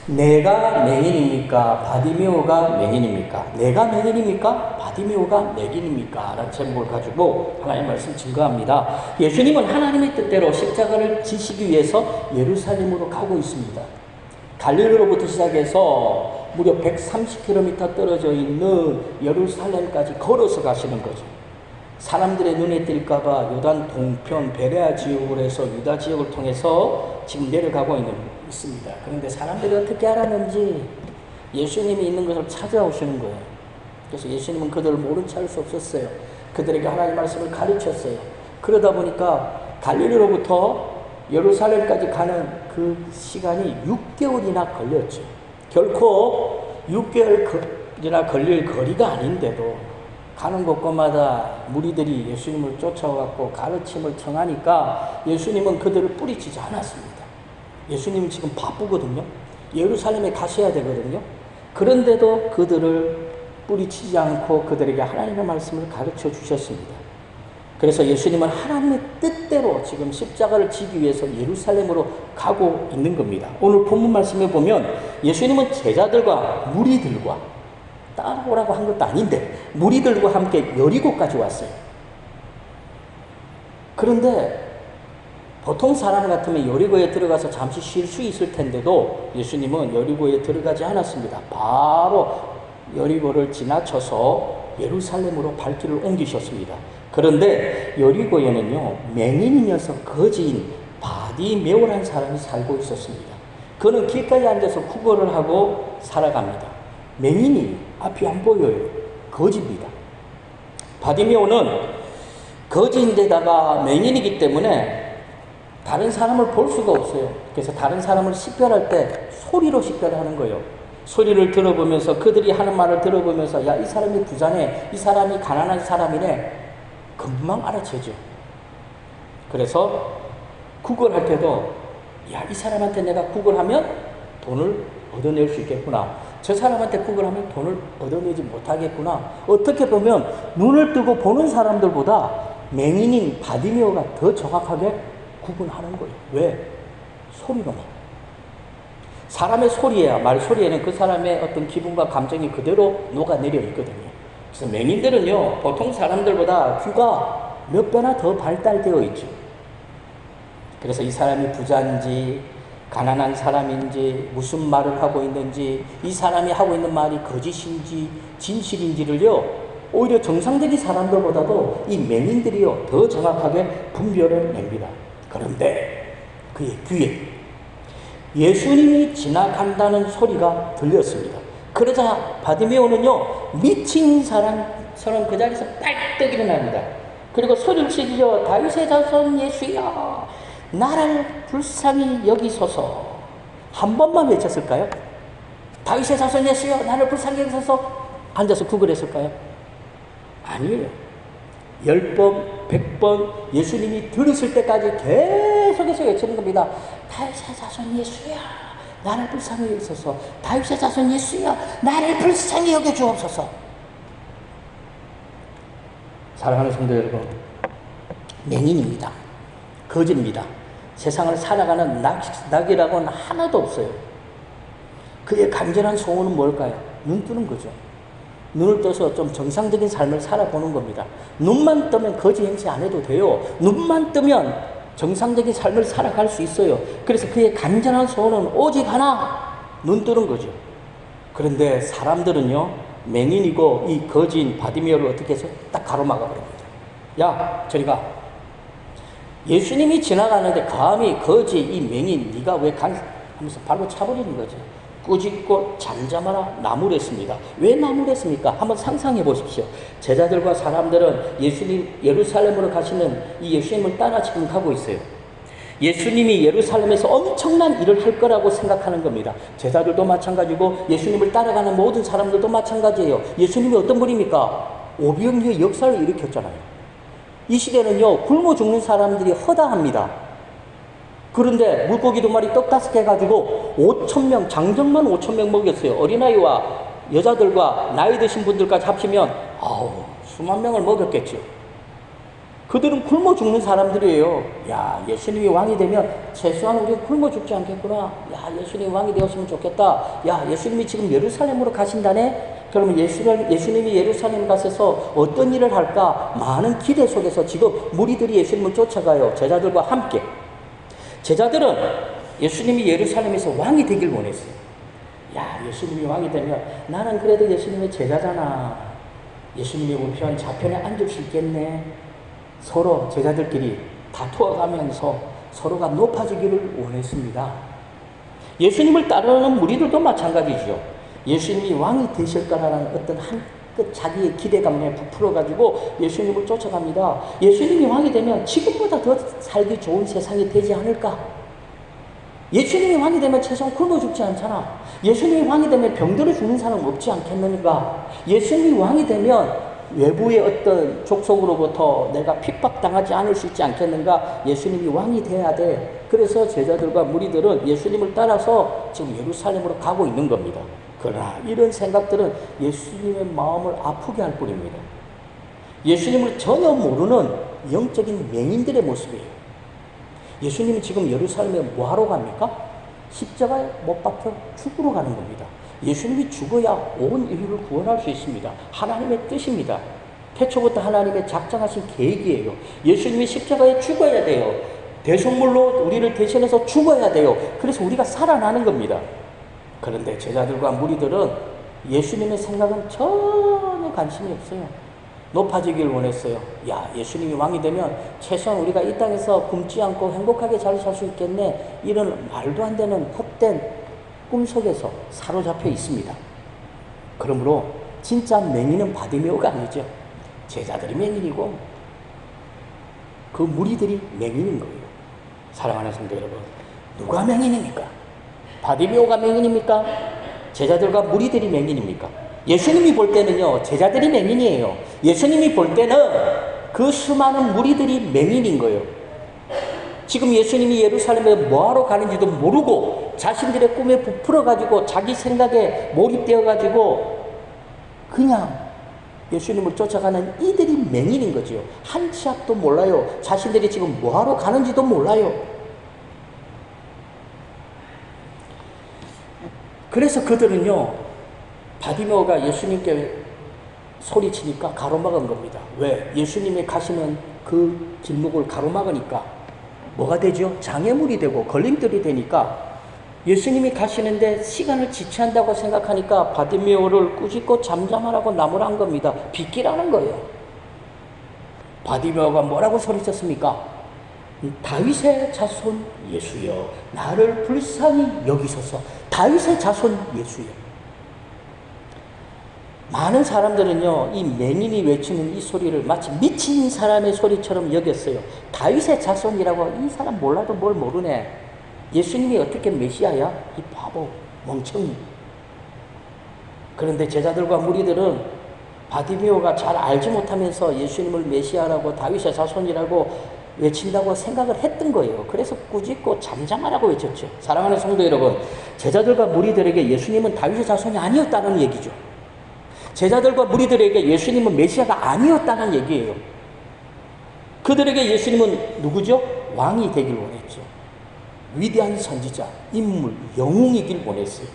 내가 맹인입니까? 바디메오가 맹인입니까? 내가 맹인입니까? 바디메오가 맹인입니까? 라는 제목을 가지고 하나님의 말씀 증거합니다. 예수님은 하나님의 뜻대로 십자가를 지시기 위해서 예루살렘으로 가고 있습니다. 갈릴리로부터 시작해서 무려 130km 떨어져 있는 예루살렘까지 걸어서 가시는 거죠. 사람들의 눈에 띌까봐 요단 동편 베레아 지역으로 해서 유다 지역을 통해서 지금 내려가고 있습니다. 그런데 사람들이 어떻게 알았는지 예수님이 있는 것을 찾아오시는 거예요. 그래서 예수님은 그들을 모른 채 할 수 없었어요. 그들에게 하나님의 말씀을 가르쳤어요. 그러다 보니까 갈릴리로부터 예루살렘까지 가는 그 시간이 6개월이나 걸렸죠. 결코 6개월이나 걸릴 거리가 아닌데도 가는 곳곳마다 무리들이 예수님을 쫓아와갖고 가르침을 청하니까 예수님은 그들을 뿌리치지 않았습니다. 예수님은 지금 바쁘거든요. 예루살렘에 가셔야 되거든요. 그런데도 그들을 뿌리치지 않고 그들에게 하나님의 말씀을 가르쳐 주셨습니다. 그래서 예수님은 하나님의 뜻대로 지금 십자가를 지기 위해서 예루살렘으로 가고 있는 겁니다. 오늘 본문 말씀에 보면 예수님은 제자들과 무리들과 따라오라고 한 것도 아닌데 무리들과 함께 여리고까지 왔어요. 그런데 보통 사람 같으면 여리고에 들어가서 잠시 쉴 수 있을 텐데도 예수님은 여리고에 들어가지 않았습니다. 바로 여리고를 지나쳐서 예루살렘으로 발길을 옮기셨습니다. 그런데 여리고에는요, 맹인이 녀석 거지인 바디메오라는 사람이 살고 있었습니다. 그는 길가에 앉아서 구걸을 하고 살아갑니다. 맹인이 앞이 안 보여요. 거지입니다. 바디메오는 거지인데다가 맹인이기 때문에 다른 사람을 볼 수가 없어요. 그래서 다른 사람을 식별할 때 소리로 식별하는 거예요. 소리를 들어보면서 그들이 하는 말을 들어보면서 야, 이 사람이 부자네, 이 사람이 가난한 사람이네, 금방 알아채죠. 그래서 구걸할 때도 야, 이 사람한테 내가 구걸하면 돈을 얻어낼 수 있겠구나, 저 사람한테 구걸하면 돈을 얻어내지 못하겠구나. 어떻게 보면 눈을 뜨고 보는 사람들보다 맹인인 바디메오가 더 정확하게 구분하는 거예요. 왜? 소리로만. 사람의 소리야, 말소리에는 그 사람의 어떤 기분과 감정이 그대로 녹아내려 있거든요. 그래서 맹인들은요, 보통 사람들보다 귀가 몇 배나 더 발달되어 있죠. 그래서 이 사람이 부자인지 가난한 사람인지 무슨 말을 하고 있는지, 이 사람이 하고 있는 말이 거짓인지 진실인지를요, 오히려 정상적인 사람들보다도 이 맹인들이요 더 정확하게 분별을 냅니다. 그런데 그의 귀에 예수님이 지나간다는 소리가 들렸습니다. 그러자 바디메오는요, 미친 사람처럼 그 자리에서 빨떡 일어납니다. 그리고 소리를 치죠. 다윗의 자손 예수야, 나를 불쌍히 여기소서. 한 번만 외쳤을까요? 다윗의 자손 예수여, 나를 불쌍히 여기소서. 앉아서 구걸했을까요? 아니에요. 10번, 100번 예수님이 들으실 때까지 계속해서 외치는 겁니다. 다윗의 자손 예수야, 나를 불쌍히 여기소서. 다윗의 자손 예수야, 나를 불쌍히 여겨주옵소서. 사랑하는 성도 여러분, 맹인입니다. 거짓입니다. 세상을 살아가는 낙이라고는 하나도 없어요. 그의 간절한 소원은 뭘까요? 눈 뜨는 거죠. 눈을 떠서 좀 정상적인 삶을 살아보는 겁니다. 눈만 뜨면 거지 행세 안 해도 돼요. 눈만 뜨면 정상적인 삶을 살아갈 수 있어요. 그래서 그의 간절한 소원은 오직 하나, 눈 뜨는 거죠. 그런데 사람들은요, 맹인이고 이 거지인 바디메오를 어떻게 해서 딱 가로막아 버립니다. 야, 저리 가. 예수님이 지나가는데 감히 거지 이 맹인 네가 왜 하면서 발로 차버리는 거죠. 꾸짖고 잠잠하라 나무랬습니다. 왜 나무랬습니까? 한번 상상해 보십시오. 제자들과 사람들은 예수님 예루살렘으로 가시는 이 예수님을 따라 지금 가고 있어요. 예수님이 예루살렘에서 엄청난 일을 할 거라고 생각하는 겁니다. 제자들도 마찬가지고 예수님을 따라가는 모든 사람들도 마찬가지예요. 예수님이 어떤 분입니까? 오병이어의 역사를 일으켰잖아요. 이 시대는요, 굶어 죽는 사람들이 허다합니다. 그런데 물고기 2마리 떡 5개 가지고 5,000명, 장정만 5,000명 먹였어요. 어린아이와 여자들과 나이 드신 분들까지 합치면 수만 명을 먹였겠죠. 그들은 굶어 죽는 사람들이에요. 야, 예수님이 왕이 되면 최소한 우리가 굶어 죽지 않겠구나. 야, 예수님이 왕이 되었으면 좋겠다. 야, 예수님이 지금 예루살렘으로 가신다네? 그러면 예수님이 예루살렘 가셔서 어떤 일을 할까? 많은 기대 속에서 지금 무리들이 예수님을 쫓아가요. 제자들과 함께. 제자들은 예수님이 예루살렘에서 왕이 되길 원했어요. 야, 예수님이 왕이 되면 나는 그래도 예수님의 제자잖아. 예수님이 우편 좌편에 앉을 수 있겠네. 서로 제자들끼리 다투어가면서 서로가 높아지기를 원했습니다. 예수님을 따르는 무리들도 마찬가지죠. 예수님이 왕이 되실까라는 어떤 한끗 자기의 기대감에 부풀어가지고 예수님을 쫓아갑니다. 예수님이 왕이 되면 지금보다 더 살기 좋은 세상이 되지 않을까? 예수님이 왕이 되면 최소한 굶어 죽지 않잖아. 예수님이 왕이 되면 병들어 죽는 사람 없지 않겠는가? 예수님이 왕이 되면 외부의 어떤 족속으로부터 내가 핍박당하지 않을 수 있지 않겠는가? 예수님이 왕이 돼야 돼. 그래서 제자들과 무리들은 예수님을 따라서 지금 예루살렘으로 가고 있는 겁니다. 그러나 이런 생각들은 예수님의 마음을 아프게 할 뿐입니다. 예수님을 전혀 모르는 영적인 맹인들의 모습이에요. 예수님이 지금 예루살렘에 뭐하러 갑니까? 십자가에 못 박혀 죽으러 가는 겁니다. 예수님이 죽어야 온 인류를 구원할 수 있습니다. 하나님의 뜻입니다. 태초부터 하나님의 작정하신 계획이에요. 예수님이 십자가에 죽어야 돼요. 대속물로 우리를 대신해서 죽어야 돼요. 그래서 우리가 살아나는 겁니다. 그런데 제자들과 무리들은 예수님의 생각은 전혀 관심이 없어요. 높아지길 원했어요. 야, 예수님이 왕이 되면 최소한 우리가 이 땅에서 굶지 않고 행복하게 잘 살 수 있겠네. 이런 말도 안 되는 헛된 꿈속에서 사로잡혀 있습니다. 그러므로 진짜 맹인은 바디메오가 아니죠. 제자들이 맹인이고 그 무리들이 맹인인 거예요. 사랑하는 성도 여러분, 누가 맹인입니까? 바디메오가 맹인입니까? 제자들과 무리들이 맹인입니까? 예수님이 볼 때는요, 제자들이 맹인이에요. 예수님이 볼 때는 그 수많은 무리들이 맹인인 거예요. 지금 예수님이 예루살렘에 뭐하러 가는지도 모르고 자신들의 꿈에 부풀어가지고 자기 생각에 몰입되어가지고 그냥 예수님을 쫓아가는 이들이 맹인인 거죠. 한 치 앞도 몰라요. 자신들이 지금 뭐하러 가는지도 몰라요. 그래서 그들은요, 바디메오가 예수님께 소리치니까 가로막은 겁니다. 왜? 예수님이 가시는 그 길목을 가로막으니까 뭐가 되죠? 장애물이 되고 걸림돌이 되니까 예수님이 가시는데 시간을 지체한다고 생각하니까 바디메오를 꾸짖고 잠잠하라고 나무란 겁니다. 빗기라는 거예요. 바디메오가 뭐라고 소리쳤습니까? 다윗의 자손 예수여, 나를 불쌍히 여기소서. 다윗의 자손 예수여. 많은 사람들은요, 이 맹인이 외치는 이 소리를 마치 미친 사람의 소리처럼 여겼어요. 다윗의 자손이라고 이 사람 몰라도 뭘 모르네. 예수님이 어떻게 메시아야? 이 바보, 멍청이. 그런데 제자들과 무리들은 바디메오가 잘 알지 못하면서 예수님을 메시아라고 다윗의 자손이라고 외친다고 생각을 했던 거예요. 그래서 꾸짖고 잠잠하라고 외쳤죠. 사랑하는 성도 여러분, 제자들과 무리들에게 예수님은 다윗의 자손이 아니었다는 얘기죠. 제자들과 무리들에게 예수님은 메시아가 아니었다는 얘기예요. 그들에게 예수님은 누구죠? 왕이 되길 원했죠. 위대한 선지자, 인물, 영웅이길 원했어요.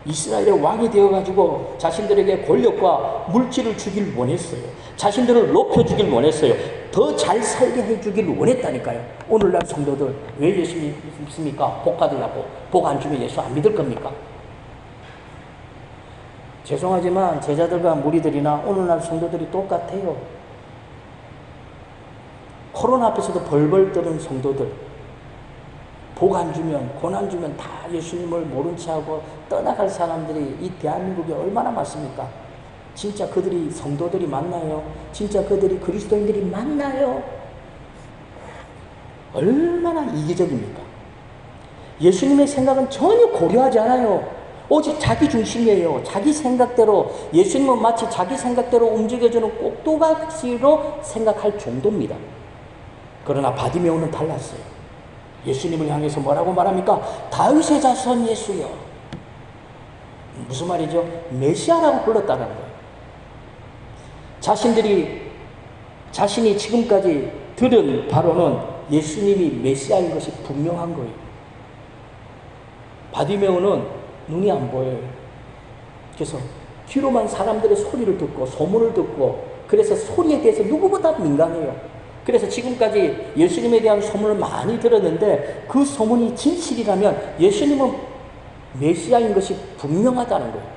이스라엘의 왕이 되어가지고 자신들에게 권력과 물질을 주길 원했어요. 자신들을 높여주길 원했어요. 더 잘 살게 해주길 원했다니까요. 오늘날 성도들 왜 예수님 믿습니까? 복 받으려고. 복 안 주면 예수 안 믿을 겁니까? 죄송하지만 제자들과 무리들이나 오늘날 성도들이 똑같아요. 코로나 앞에서도 벌벌 떠는 성도들, 복 안 주면, 고난 주면 다 예수님을 모른 체하고 떠나갈 사람들이 이 대한민국에 얼마나 많습니까? 진짜 그들이 성도들이 맞나요? 진짜 그들이 그리스도인들이 맞나요? 얼마나 이기적입니까? 예수님의 생각은 전혀 고려하지 않아요. 오직 자기 중심이에요. 자기 생각대로, 예수님은 마치 자기 생각대로 움직여주는 꼭두각시로 생각할 정도입니다. 그러나 바디메오는 달랐어요. 예수님을 향해서 뭐라고 말합니까? 다윗의 자손 예수여. 무슨 말이죠? 메시아라고 불렀다는 거예요. 자신이 지금까지 들은 바로는 예수님이 메시아인 것이 분명한 거예요. 바디메오는 눈이 안 보여요. 그래서 귀로만 사람들의 소리를 듣고 소문을 듣고, 그래서 소리에 대해서 누구보다 민감해요. 그래서 지금까지 예수님에 대한 소문을 많이 들었는데 그 소문이 진실이라면 예수님은 메시아인 것이 분명하다는 거예요.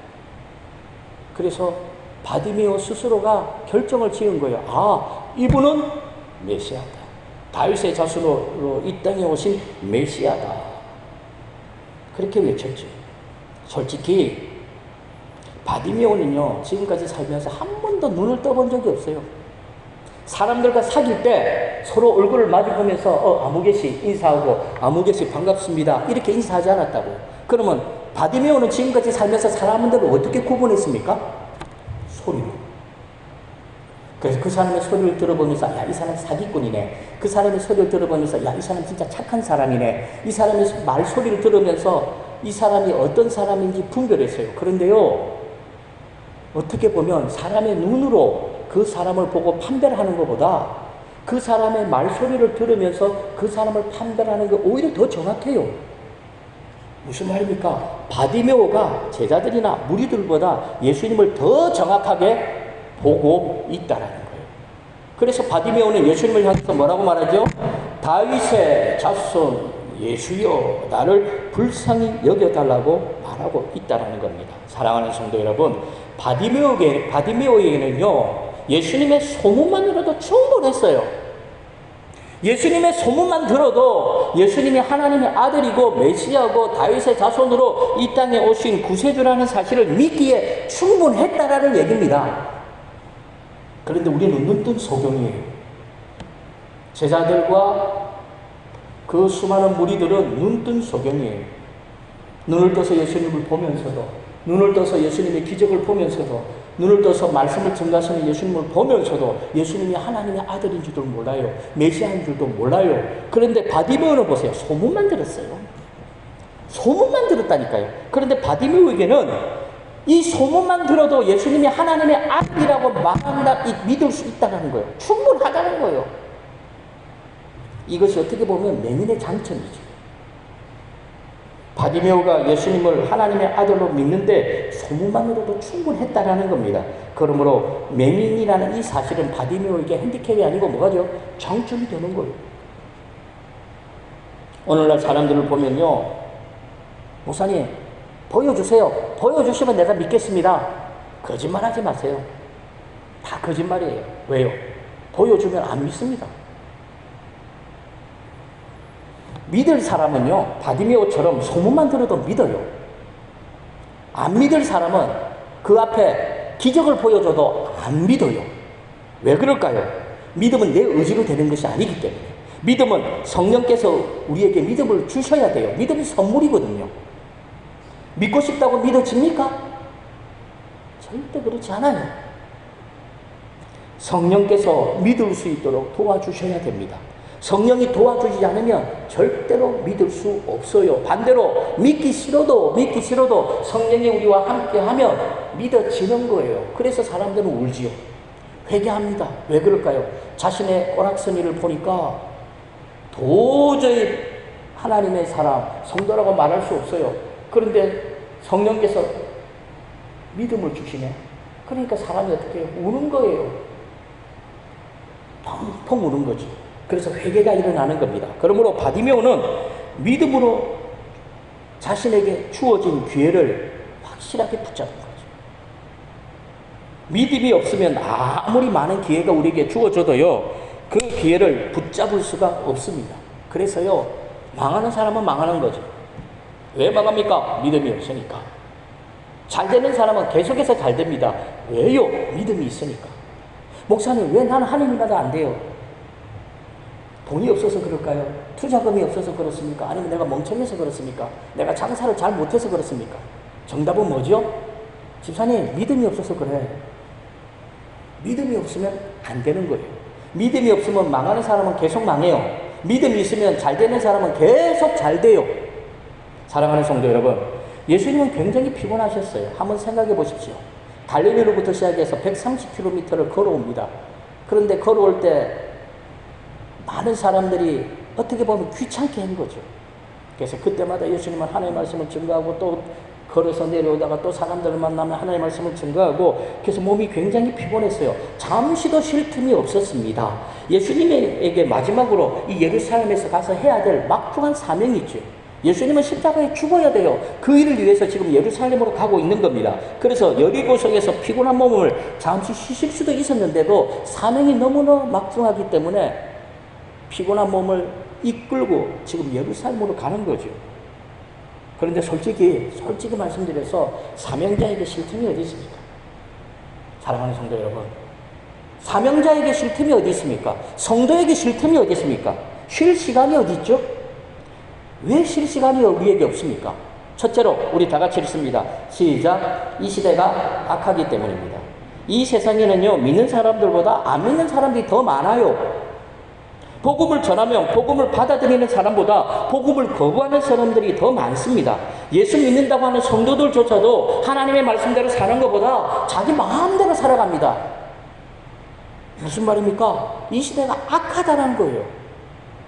그래서 바디메오 스스로가 결정을 지은 거예요. 아, 이분은 메시아다. 다윗의 자손으로 이 땅에 오신 메시아다. 그렇게 외쳤죠. 솔직히 바디메오는요, 지금까지 살면서 한 번도 눈을 떠본 적이 없어요. 사람들과 사귈 때 서로 얼굴을 마주보면서 아무개씨 인사하고 아무개씨 반갑습니다 이렇게 인사하지 않았다고요. 그러면 바디메오는 지금까지 살면서 사람들을 어떻게 구분했습니까? 소리로. 그래서 그 사람의 소리를 들어보면서 야, 이 사람 사기꾼이네. 그 사람의 소리를 들어보면서 야, 이 사람 진짜 착한 사람이네. 이 사람의 말소리를 들으면서 이 사람이 어떤 사람인지 분별했어요. 그런데요, 어떻게 보면 사람의 눈으로 그 사람을 보고 판별하는 것보다 그 사람의 말소리를 들으면서 그 사람을 판별하는 게 오히려 더 정확해요. 무슨 말입니까? 바디메오가 제자들이나 무리들보다 예수님을 더 정확하게 보고 있다라는 거예요. 그래서 바디메오는 예수님을 향해서 뭐라고 말하죠? 다윗의 자손 예수여, 나를 불쌍히 여겨달라고 말하고 있다라는 겁니다. 사랑하는 성도 여러분, 바디메오에게는요, 예수님의 소문만으로도 충분했어요. 예수님의 소문만 들어도 예수님이 하나님의 아들이고 메시아고 다윗의 자손으로 이 땅에 오신 구세주라는 사실을 믿기에 충분했다라는 얘기입니다. 그런데 우리는 눈뜬 소경이에요. 제자들과 그 수많은 무리들은 눈뜬 소경이에요. 눈을 떠서 예수님을 보면서도, 눈을 떠서 예수님의 기적을 보면서도, 눈을 떠서 말씀을 증가하시는 예수님을 보면서도 예수님이 하나님의 아들인 줄도 몰라요. 메시아인 줄도 몰라요. 그런데 바디메오는 보세요. 소문만 들었어요. 소문만 들었다니까요. 그런데 바디메오에게는 이 소문만 들어도 예수님이 하나님의 아들이라고 믿을 수 있다는 거예요. 충분하다는 거예요. 이것이 어떻게 보면 맹인의 장점이죠. 바디메오가 예수님을 하나님의 아들로 믿는데 소문만으로도 충분했다라는 겁니다. 그러므로 맹인이라는 이 사실은 바디메오에게 핸디캡이 아니고 뭐가죠? 장점이 되는 거예요. 오늘날 사람들을 보면요, 목사님 보여주세요. 보여주시면 내가 믿겠습니다. 거짓말하지 마세요. 다 거짓말이에요. 왜요? 보여주면 안 믿습니다. 믿을 사람은요, 바디메오처럼 소문만 들어도 믿어요. 안 믿을 사람은 그 앞에 기적을 보여줘도 안 믿어요. 왜 그럴까요? 믿음은 내 의지로 되는 것이 아니기 때문에. 믿음은 성령께서 우리에게 믿음을 주셔야 돼요. 믿음이 선물이거든요. 믿고 싶다고 믿어집니까? 절대 그렇지 않아요. 성령께서 믿을 수 있도록 도와주셔야 됩니다. 성령이 도와주지 않으면 절대로 믿을 수 없어요. 반대로 믿기 싫어도 성령이 우리와 함께하면 믿어지는 거예요. 그래서 사람들은 울지요. 회개합니다. 왜 그럴까요? 자신의 오락서니를 보니까 도저히 하나님의 사람, 성도라고 말할 수 없어요. 그런데 성령께서 믿음을 주시네. 그러니까 사람이 어떻게 해요? 우는 거예요. 펑펑 우는 거죠. 그래서 회개가 일어나는 겁니다. 그러므로 바디메오는 믿음으로 자신에게 주어진 기회를 확실하게 붙잡은 거죠. 믿음이 없으면 아무리 많은 기회가 우리에게 주어져도요, 그 기회를 붙잡을 수가 없습니다. 그래서요, 망하는 사람은 망하는 거죠. 왜 망합니까? 믿음이 없으니까. 잘 되는 사람은 계속해서 잘 됩니다. 왜요? 믿음이 있으니까. 목사님, 왜 나는 하느님마다 안 돼요? 돈이 없어서 그럴까요? 투자금이 없어서 그렇습니까? 아니면 내가 멍청해서 그렇습니까? 내가 장사를 잘 못해서 그렇습니까? 정답은 뭐죠? 집사님, 믿음이 없어서 그래. 믿음이 없으면 안 되는 거예요. 믿음이 없으면 망하는 사람은 계속 망해요. 믿음이 있으면 잘 되는 사람은 계속 잘 돼요. 사랑하는 성도 여러분, 예수님은 굉장히 피곤하셨어요. 한번 생각해 보십시오. 갈릴리로부터 시작해서 130km를 걸어옵니다. 그런데 걸어올 때 많은 사람들이 어떻게 보면 귀찮게 한 거죠. 그래서 그때마다 예수님은 하나님의 말씀을 증거하고 또 걸어서 내려오다가 또 사람들을 만나면 하나님의 말씀을 증거하고 그래서 몸이 굉장히 피곤했어요. 잠시도 쉴 틈이 없었습니다. 예수님에게 마지막으로 이 예루살렘에서 가서 해야 될 막중한 사명이 있죠. 예수님은 십자가에 죽어야 돼요. 그 일을 위해서 지금 예루살렘으로 가고 있는 겁니다. 그래서 여리고성에서 피곤한 몸을 잠시 쉬실 수도 있었는데도 사명이 너무나 막중하기 때문에 피곤한 몸을 이끌고 지금 예루살렘으로 가는 거죠. 그런데 솔직히 말씀드려서 사명자에게 쉴 틈이 어디 있습니까? 사랑하는 성도 여러분, 사명자에게 쉴 틈이 어디 있습니까? 성도에게 쉴 틈이 어디 있습니까? 쉴 시간이 어디 있죠? 왜 쉴 시간이 우리에게 없습니까? 첫째로 우리 다 같이 읽습니다. 시작. 이 시대가 악하기 때문입니다. 이 세상에는요, 믿는 사람들보다 안 믿는 사람들이 더 많아요. 복음을 전하면 복음을 받아들이는 사람보다 복음을 거부하는 사람들이 더 많습니다. 예수 믿는다고 하는 성도들조차도 하나님의 말씀대로 사는 것보다 자기 마음대로 살아갑니다. 무슨 말입니까? 이 시대가 악하다는 거예요.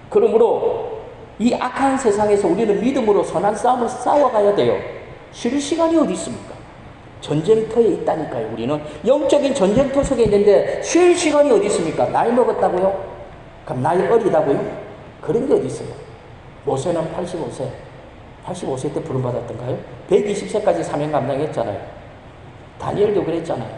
그러므로 이 악한 세상에서 우리는 믿음으로 선한 싸움을 싸워가야 돼요. 쉴 시간이 어디 있습니까? 전쟁터에 있다니까요. 우리는 영적인 전쟁터 속에 있는데 쉴 시간이 어디 있습니까? 나이 먹었다고요? 그럼 나이 어리다고요? 그런 게 어디 있어요? 모세는 85세 때 부름받았던가요? 120세까지 사명 감당했잖아요. 다니엘도 그랬잖아요.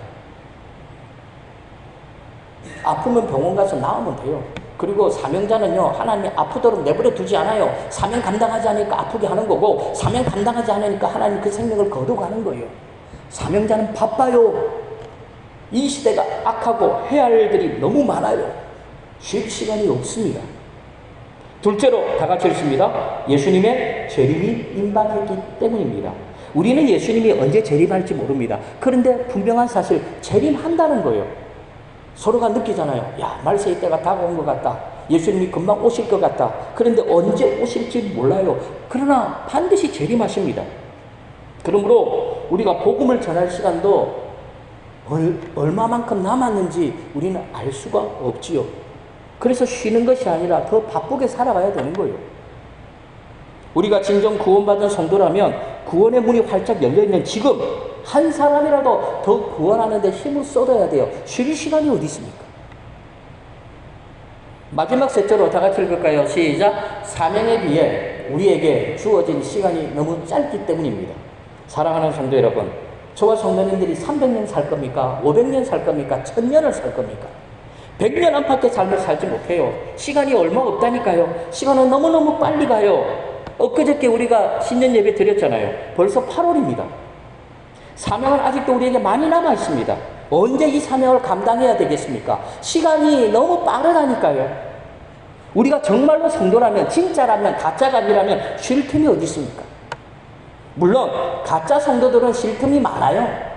아프면 병원 가서 나으면 돼요. 그리고 사명자는요, 하나님이 아프도록 내버려 두지 않아요. 사명 감당하지 않으니까 아프게 하는 거고, 사명 감당하지 않으니까 하나님 그 생명을 거둬가는 거예요. 사명자는 바빠요. 이 시대가 악하고 해야 할 일들이 너무 많아요. 쉴 시간이 없습니다. 둘째로 다 같이 읽습니다. 예수님의 재림이 임박했기 때문입니다. 우리는 예수님이 언제 재림할지 모릅니다. 그런데 분명한 사실 재림한다는 거예요. 서로가 느끼잖아요. 야, 말세의 때가 다가온 것 같다. 예수님이 금방 오실 것 같다. 그런데 언제 오실지 몰라요. 그러나 반드시 재림하십니다. 그러므로 우리가 복음을 전할 시간도 얼마만큼 남았는지 우리는 알 수가 없지요. 그래서 쉬는 것이 아니라 더 바쁘게 살아가야 되는 거예요. 우리가 진정 구원받은 성도라면 구원의 문이 활짝 열려있는 지금 한 사람이라도 더 구원하는 데 힘을 쏟아야 돼요. 쉴 시간이 어디 있습니까? 마지막 셋째로 다 같이 읽을까요? 시작. 사명에 비해 우리에게 주어진 시간이 너무 짧기 때문입니다. 사랑하는 성도 여러분, 저와 성도님들이 300년 살 겁니까? 500년 살 겁니까? 1000년을 살 겁니까? 100년 안팎의 삶을 살지 못해요. 시간이 얼마 없다니까요. 시간은 너무너무 빨리 가요. 엊그저께 우리가 신년 예배 드렸잖아요. 벌써 8월입니다. 사명은 아직도 우리에게 많이 남아 있습니다. 언제 이 사명을 감당해야 되겠습니까? 시간이 너무 빠르다니까요. 우리가 정말로 성도라면, 진짜라면, 가짜가 아니라면 쉴 틈이 어디 있습니까? 물론 가짜 성도들은 쉴 틈이 많아요.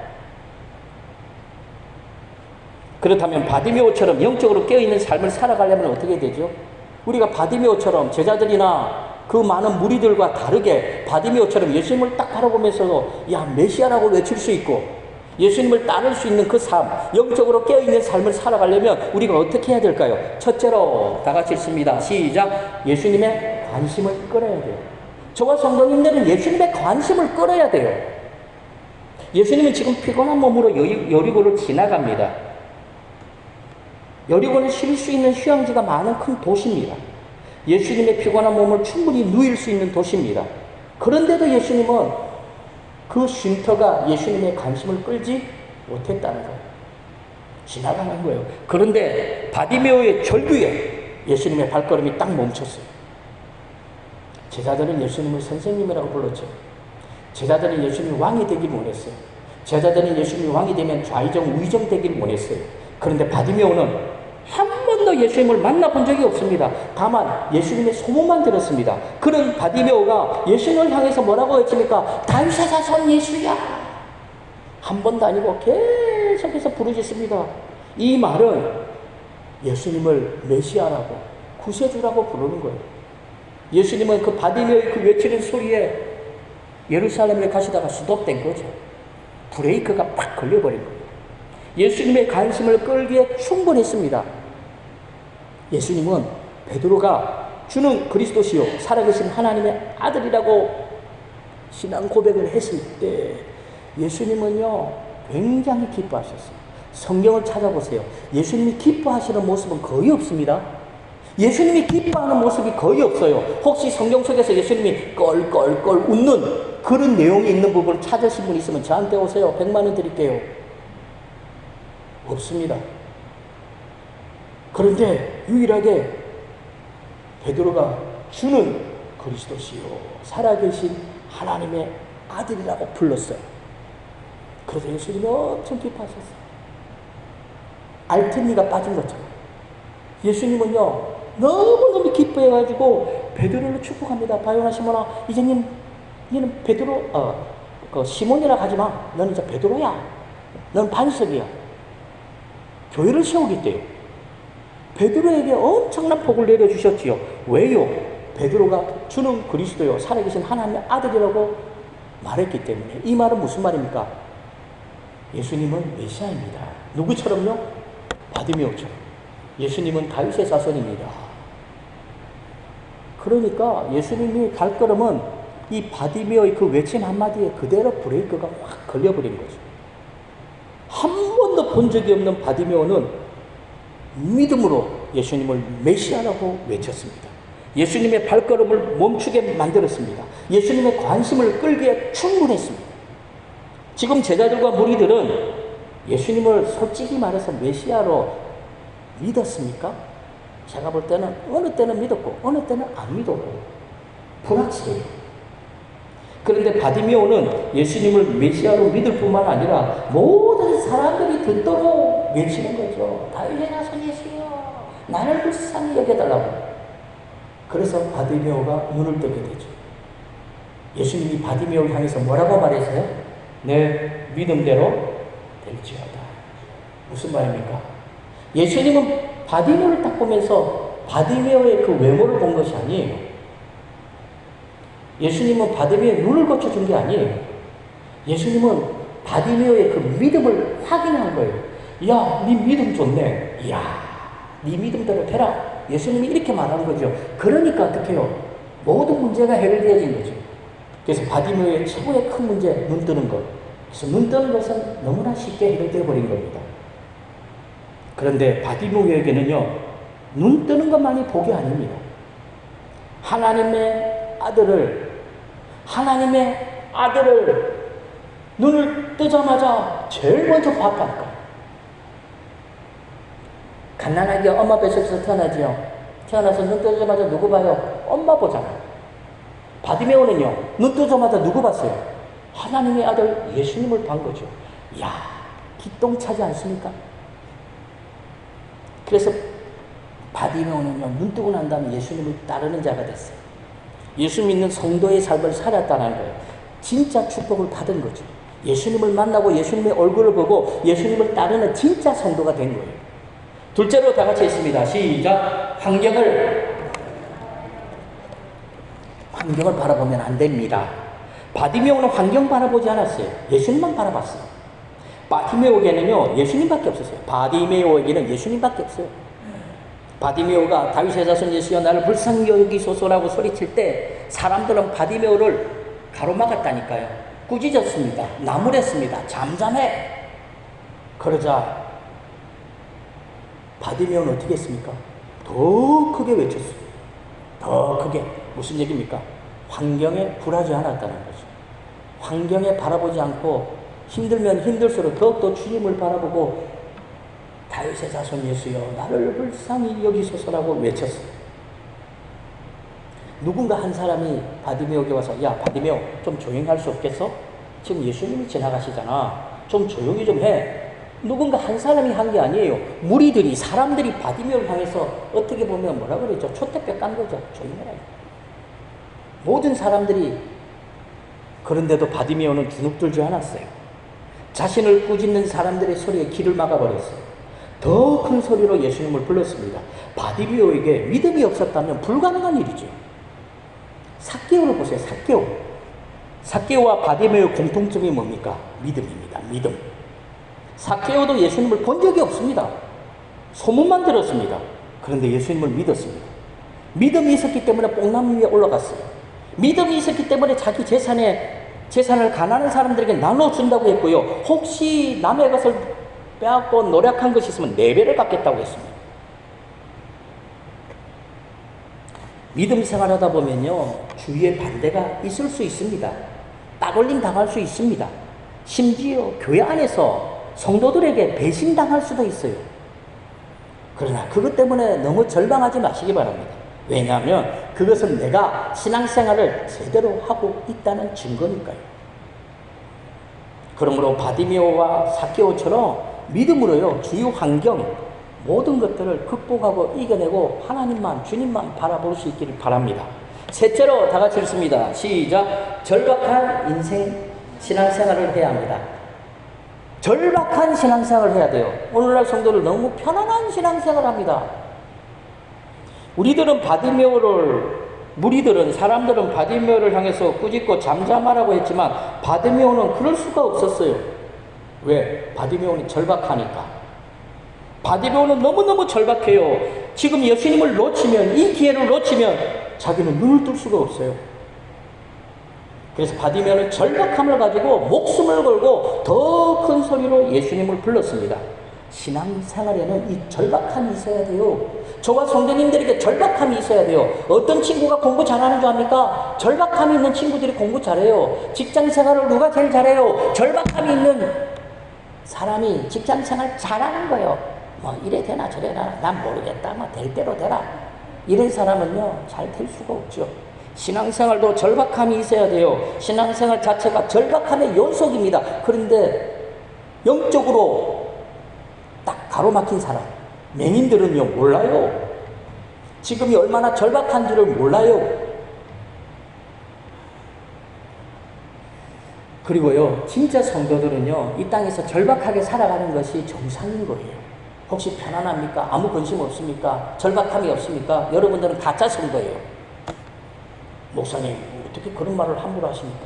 그렇다면 바디메오처럼 영적으로 깨어있는 삶을 살아가려면 어떻게 되죠? 우리가 바디메오처럼 제자들이나 그 많은 무리들과 다르게 바디메오처럼 예수님을 딱 바라보면서도 야, 메시아라고 외칠 수 있고 예수님을 따를 수 있는 그 삶, 영적으로 깨어있는 삶을 살아가려면 우리가 어떻게 해야 될까요? 첫째로 다 같이 읽습니다. 시작. 예수님의 관심을 끌어야 돼요. 저와 성도님들은 예수님의 관심을 끌어야 돼요. 예수님은 지금 피곤한 몸으로 여리고를 지나갑니다. 여리고는 쉴 수 있는 휴양지가 많은 큰 도시입니다. 예수님의 피곤한 몸을 충분히 누일 수 있는 도시입니다. 그런데도 예수님은 그 쉼터가 예수님의 관심을 끌지 못했다는 거예요. 지나가는 거예요. 그런데 바디메오의 절규에 예수님의 발걸음이 딱 멈췄어요. 제자들은 예수님을 선생님이라고 불렀죠. 제자들은 예수님이 왕이 되길 원했어요. 제자들은 예수님이 왕이 되면 좌의정 우의정 되길 원했어요. 그런데 바디메오는 한 번도 예수님을 만나본 적이 없습니다. 다만 예수님의 소문만 들었습니다. 그런 바디메오가 예수님을 향해서 뭐라고 했습니까? 다윗의 자손 예수야. 한 번도 아니고 계속해서 부르짖습니다. 이 말은 예수님을 메시아라고 구세주라고 부르는 거예요. 예수님은 그 바디메오의 그 외치는 소리에 예루살렘에 가시다가 수독된 거죠. 브레이크가 팍 걸려버린 거예요. 예수님의 관심을 끌기에 충분했습니다. 예수님은 베드로가 주는 그리스도시요 살아계신 하나님의 아들이라고 신앙 고백을 했을 때 예수님은요 굉장히 기뻐하셨어요. 성경을 찾아보세요. 예수님이 기뻐하시는 모습은 거의 없습니다. 예수님이 기뻐하는 모습이 거의 없어요. 혹시 성경 속에서 예수님이 껄껄껄 웃는 그런 내용이 있는 부분을 찾으신 분 있으면 저한테 오세요. 100만 원 드릴게요. 없습니다. 그런데 유일하게 베드로가 주는 그리스도시요 살아계신 하나님의 아들이라고 불렀어요. 그래서 예수님이 엄청 기뻐하셨어요. 알텐니가 빠진 것처럼 예수님은요 너무너무 기뻐해가지고 베드로를 축복합니다. 바요나 시몬아, 이제 니는 베드로 그 시몬이라 하지마. 너는 이제 베드로야. 너는 반석이야. 교회를 세우겠대요. 베드로에게 엄청난 복을 내려주셨지요. 왜요? 베드로가 주는 그리스도요 살아계신 하나님의 아들이라고 말했기 때문에. 이 말은 무슨 말입니까? 예수님은 메시아입니다. 누구처럼요? 바디메오처럼. 예수님은 다윗의 자손입니다. 그러니까 예수님이 발걸음은 이 바디메오의 그 외침 한마디에 그대로 브레이크가 확 걸려버린 거죠. 한 번도 본 적이 없는 바디메오는 믿음으로 예수님을 메시아라고 외쳤습니다. 예수님의 발걸음을 멈추게 만들었습니다. 예수님의 관심을 끌기에 충분했습니다. 지금 제자들과 무리들은 예수님을 솔직히 말해서 메시아로 믿었습니까? 제가 볼 때는 어느 때는 믿었고 어느 때는 안 믿었고 불확실해요. 그런데 바디메오는 예수님을 메시아로 믿을 뿐만 아니라 모든 사람들이 듣도록 외치는 거죠. 다윗의 자손 예수여, 나를 불쌍히 여겨달라고. 그래서 바디메오가 눈을 뜨게 되죠. 예수님이 바디메오를 향해서 뭐라고 말했어요? 내 믿음대로 될지어다. 무슨 말입니까? 예수님은 바디메오를 딱 보면서 바디메오의 그 외모를 본 것이 아니에요. 예수님은 바디메오의 눈을 고쳐준 게 아니에요. 예수님은 바디메오의 그 믿음을 확인한 거예요. 야, 네 믿음 좋네. 이야, 네 믿음대로 되라. 예수님이 이렇게 말하는 거죠. 그러니까 어떻게 해요? 모든 문제가 해결되어진 거죠. 그래서 바디메오의 최고의 큰 문제, 눈 뜨는 것. 그래서 눈 뜨는 것은 너무나 쉽게 해결되어 버린 겁니다. 그런데 바디메오에게는요, 눈 뜨는 것만이 복이 아닙니다. 하나님의 아들을 눈을 뜨자마자 제일 먼저 봤다니까. 갓난아기 엄마 뱃속에서 태어나지요. 태어나서 눈 뜨자마자 누구 봐요? 엄마 보잖아요. 바디메오는요, 눈 뜨자마자 누구 봤어요? 하나님의 아들 예수님을 본 거죠. 이야, 기똥차지 않습니까? 그래서 바디메오는요, 눈 뜨고 난 다음에 예수님을 따르는 자가 됐어요. 예수 믿는 성도의 삶을 살았다는 거예요. 진짜 축복을 받은 거죠. 예수님을 만나고 예수님의 얼굴을 보고 예수님을 따르는 진짜 성도가 된 거예요. 둘째로 다 같이 했습니다. 시작. 환경을 바라보면 안 됩니다. 바디메오는 환경 바라보지 않았어요. 예수님만 바라봤어요. 바디메오에게는요, 예수님밖에 없었어요. 바디메오에게는 예수님밖에 없어요. 바디메오가 다윗의 자손 예수여 나를 불쌍히 여기소서라고 소리칠 때 사람들은 바디메오를 가로막았다니까요. 꾸짖었습니다. 나무랬습니다. 잠잠해. 그러자 바디메오는 어떻게 했습니까? 더 크게 외쳤어요. 더 크게. 무슨 얘기입니까? 환경에 굴하지 않았다는 거죠. 환경에 바라보지 않고 힘들면 힘들수록 더욱더 주님을 바라보고 다윗의 자손 예수여 나를 불쌍히 여기소서라고 외쳤어요. 누군가 한 사람이 바디메오에게 와서 야 바디메오 좀 조용히 할 수 없겠어? 지금 예수님이 지나가시잖아. 좀 조용히 좀 해. 누군가 한 사람이 한 게 아니에요. 무리들이 사람들이 바디메오를 향해서 어떻게 보면 뭐라 그러죠? 촛대뼈 깐 거죠. 조용해라. 모든 사람들이 그런데도 바디메오는 주눅들지 않았어요. 자신을 꾸짖는 사람들의 소리에 귀를 막아버렸어요. 더 큰 소리로 예수님을 불렀습니다. 바디메오에게 믿음이 없었다면 불가능한 일이죠. 삭개오를 보세요. 삭개오와 바디메오의 공통점이 뭡니까? 믿음입니다. 믿음. 삭개오도 예수님을 본 적이 없습니다. 소문만 들었습니다. 그런데 예수님을 믿었습니다. 믿음이 있었기 때문에 뽕나무 위에 올라갔어요. 믿음이 있었기 때문에 자기 재산을 가난한 사람들에게 나눠준다고 했고요. 혹시 남의 것을 빼앗고 노력한 것이 있으면 4배를 갚겠다고 했습니다. 믿음 생활하다 보면요, 주위에 반대가 있을 수 있습니다. 따돌림 당할 수 있습니다. 심지어 교회 안에서 성도들에게 배신당할 수도 있어요. 그러나 그것 때문에 너무 절망하지 마시기 바랍니다. 왜냐하면 그것은 내가 신앙생활을 제대로 하고 있다는 증거니까요. 그러므로 바디메오와 삭개오처럼 믿음으로요, 주요 환경 모든 것들을 극복하고 이겨내고 하나님만, 주님만 바라볼 수 있기를 바랍니다. 셋째로 다 같이 읽습니다. 시작. 절박한 인생 신앙생활을 해야 합니다. 절박한 신앙생활을 해야 돼요. 오늘날 성도들 너무 편안한 신앙생활을 합니다. 사람들은 바디메오를 향해서 꾸짖고 잠잠하라고 했지만 바디메오는 그럴 수가 없었어요. 왜? 바디메오는 절박하니까. 바디메오는 너무너무 절박해요. 지금 예수님을 놓치면, 이 기회를 놓치면 자기는 눈을 뜰 수가 없어요. 그래서 바디메오는 절박함을 가지고 목숨을 걸고 더 큰 소리로 예수님을 불렀습니다. 신앙생활에는 이 절박함이 있어야 돼요. 저와 성도님들에게 절박함이 있어야 돼요. 어떤 친구가 공부 잘하는 줄 압니까? 절박함이 있는 친구들이 공부 잘해요. 직장생활을 누가 제일 잘해요? 절박함이 있는 사람이 직장생활 잘하는 거예요. 뭐 이래 되나 저래 되나 난 모르겠다. 뭐 될 대로 되라. 이런 사람은요, 잘 될 수가 없죠. 신앙생활도 절박함이 있어야 돼요. 신앙생활 자체가 절박함의 연속입니다. 그런데 영적으로 딱 가로막힌 사람, 맹인들은요, 몰라요. 지금이 얼마나 절박한지를 몰라요. 그리고요, 진짜 성도들은요, 이 땅에서 절박하게 살아가는 것이 정상인 거예요. 혹시 편안합니까? 아무 관심 없습니까? 절박함이 없습니까? 여러분들은 가짜 성도예요. 목사님, 어떻게 그런 말을 함부로 하십니까?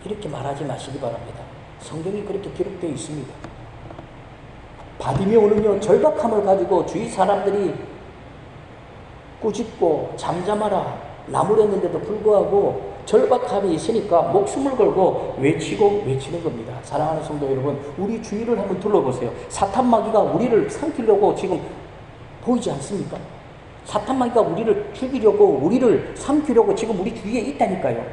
이렇게 말하지 마시기 바랍니다. 성경이 그렇게 기록되어 있습니다. 바디메오는요, 절박함을 가지고 주위 사람들이 꾸짖고 잠잠하라 나무랬는데도 불구하고 절박함이 있으니까 목숨을 걸고 외치는 겁니다. 사랑하는 성도 여러분, 우리 주위를 한번 둘러보세요. 사탄마귀가 우리를 삼키려고 지금 보이지 않습니까? 사탄마귀가 우리를 죽이려고, 우리를 삼키려고 지금 우리 주위에 있다니까요.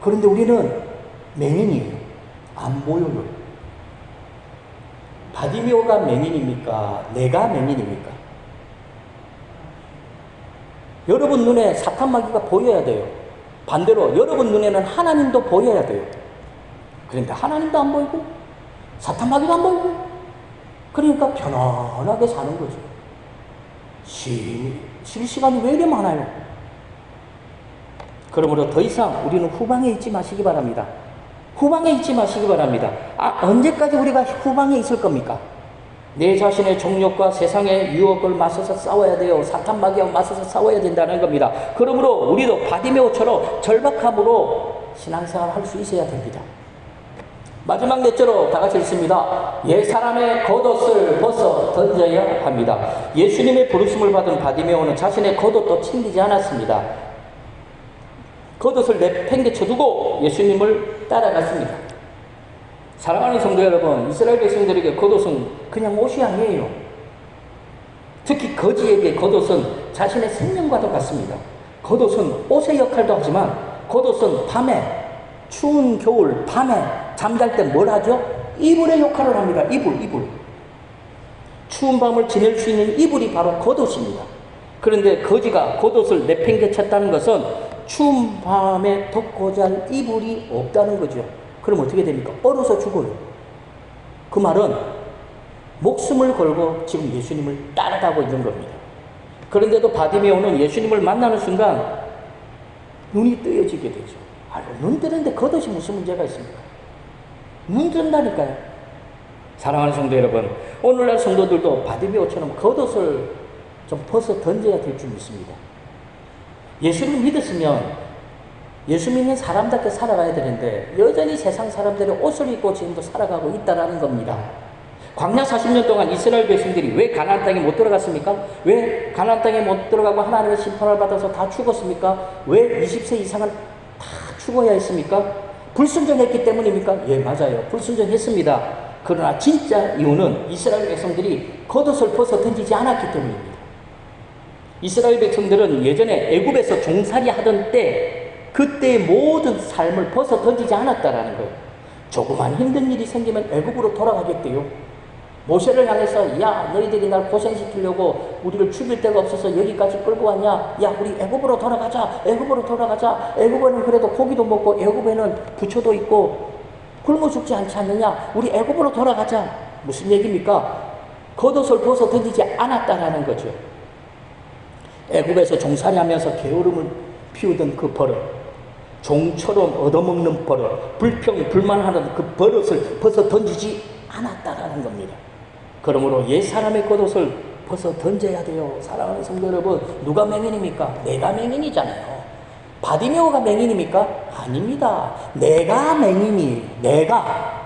그런데 우리는 맹인이에요. 안 보여요. 바디메오가 맹인입니까? 내가 맹인입니까? 여러분 눈에 사탄마귀가 보여야 돼요. 반대로 여러분 눈에는 하나님도 보여야 돼요. 그런데 하나님도 안 보이고 사탄마귀도 안 보이고, 그러니까 편안하게 사는 거죠. 쉴 시간이 왜 이래 많아요? 그러므로 더 이상 우리는 후방에 있지 마시기 바랍니다. 후방에 있지 마시기 바랍니다. 언제까지 우리가 후방에 있을 겁니까? 내 자신의 정욕과 세상의 유혹을 맞서서 싸워야 돼요. 사탄마귀와 맞서서 싸워야 된다는 겁니다. 그러므로 우리도 바디메오처럼 절박함으로 신앙생활을 할 수 있어야 됩니다. 마지막 넷째로 다 같이 읽습니다. 옛 사람의 겉옷을 벗어 던져야 합니다. 예수님의 부르심을 받은 바디메오는 자신의 겉옷도 챙기지 않았습니다. 겉옷을 내팽개쳐두고 예수님을 따라갔습니다. 사랑하는 성도 여러분, 이스라엘 백성들에게 겉옷은 그냥 옷이 아니에요. 특히 거지에게 겉옷은 자신의 생명과도 같습니다. 겉옷은 옷의 역할도 하지만 겉옷은 밤에, 추운 겨울 밤에 잠잘 때 뭘 하죠? 이불의 역할을 합니다. 이불. 추운 밤을 지낼 수 있는 이불이 바로 겉옷입니다. 그런데 거지가 겉옷을 내팽개쳤다는 것은 추운 밤에 덮고자 할 이불이 없다는 거죠. 그럼 어떻게 됩니까? 얼어서 죽어요. 그 말은 목숨을 걸고 지금 예수님을 따라가고 있는 겁니다. 그런데도 바디메오는 예수님을 만나는 순간 눈이 뜨여지게 되죠. 눈 뜨는데 겉옷이 무슨 문제가 있습니까? 눈 뜬다니까요. 사랑하는 성도 여러분, 오늘날 성도들도 바디메오처럼 겉옷을 좀 벗어 던져야 될 줄 믿습니다. 예수를 믿었으면 예수 믿는 사람답게 살아가야 되는데 여전히 세상 사람들이 옷을 입고 지금도 살아가고 있다는 겁니다. 광야 40년 동안 이스라엘 백성들이 왜 가나안 땅에 못 들어갔습니까? 왜 가나안 땅에 못 들어가고 하나님의 심판을 받아서 다 죽었습니까? 왜 20세 이상은 다 죽어야 했습니까? 불순종했기 때문입니까? 예, 맞아요. 불순종했습니다. 그러나 진짜 이유는 이스라엘 백성들이 겉옷을 벗어 던지지 않았기 때문입니다. 이스라엘 백성들은 예전에 애굽에서 종살이 하던 때 그때의 모든 삶을 벗어 던지지 않았다라는 거예요. 조그만 힘든 일이 생기면 애굽으로 돌아가겠대요. 모세를 향해서 야 너희들이 날 고생시키려고 우리를 죽일 데가 없어서 여기까지 끌고 왔냐. 야 우리 애굽으로 돌아가자. 애굽으로 돌아가자. 애굽에는 그래도 고기도 먹고 애굽에는 부초도 있고 굶어 죽지 않지 않느냐. 우리 애굽으로 돌아가자. 무슨 얘기입니까? 겉옷을 벗어 던지지 않았다라는 거죠. 애굽에서 종살이하면서 게으름을 피우던 그 버릇, 종처럼 얻어먹는 버릇, 불평 불만하는 그 버릇을 벗어 던지지 않았다라는 겁니다. 그러므로 옛 사람의 겉옷을 벗어 던져야 돼요. 사랑하는 성도 여러분, 누가 맹인입니까? 내가 맹인이잖아요. 바디메오가 맹인입니까? 아닙니다. 내가 맹인이에요. 내가.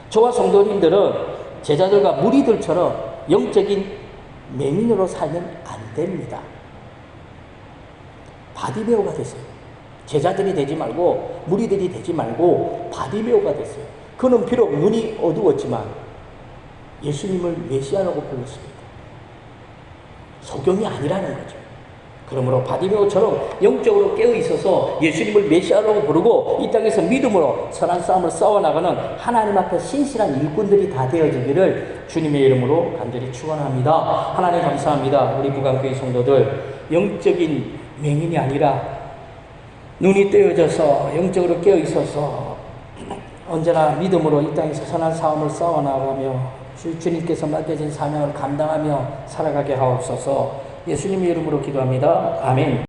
저와 성도님들은 제자들과 무리들처럼 영적인 맹인으로 살면 안 됩니다. 바디메오가 됐어요. 제자들이 되지 말고 무리들이 되지 말고 바디메오가 됐어요. 그는 비록 눈이 어두웠지만 예수님을 메시아라고 불렀습니다. 소경이 아니라는 거죠. 그러므로 바디메오처럼 영적으로 깨어 있어서 예수님을 메시아라고 부르고 이 땅에서 믿음으로 선한 싸움을 싸워나가는 하나님 앞에 신실한 일꾼들이 다 되어지기를 주님의 이름으로 간절히 축원합니다. 하나님 감사합니다. 우리 부강교회 성도들 영적인 맹인이 아니라 눈이 떼어져서 영적으로 깨어 있어서 언제나 믿음으로 이 땅에서 선한 싸움을 싸워나가며 주님께서 맡겨진 사명을 감당하며 살아가게 하옵소서. 예수님의 이름으로 기도합니다. 아멘.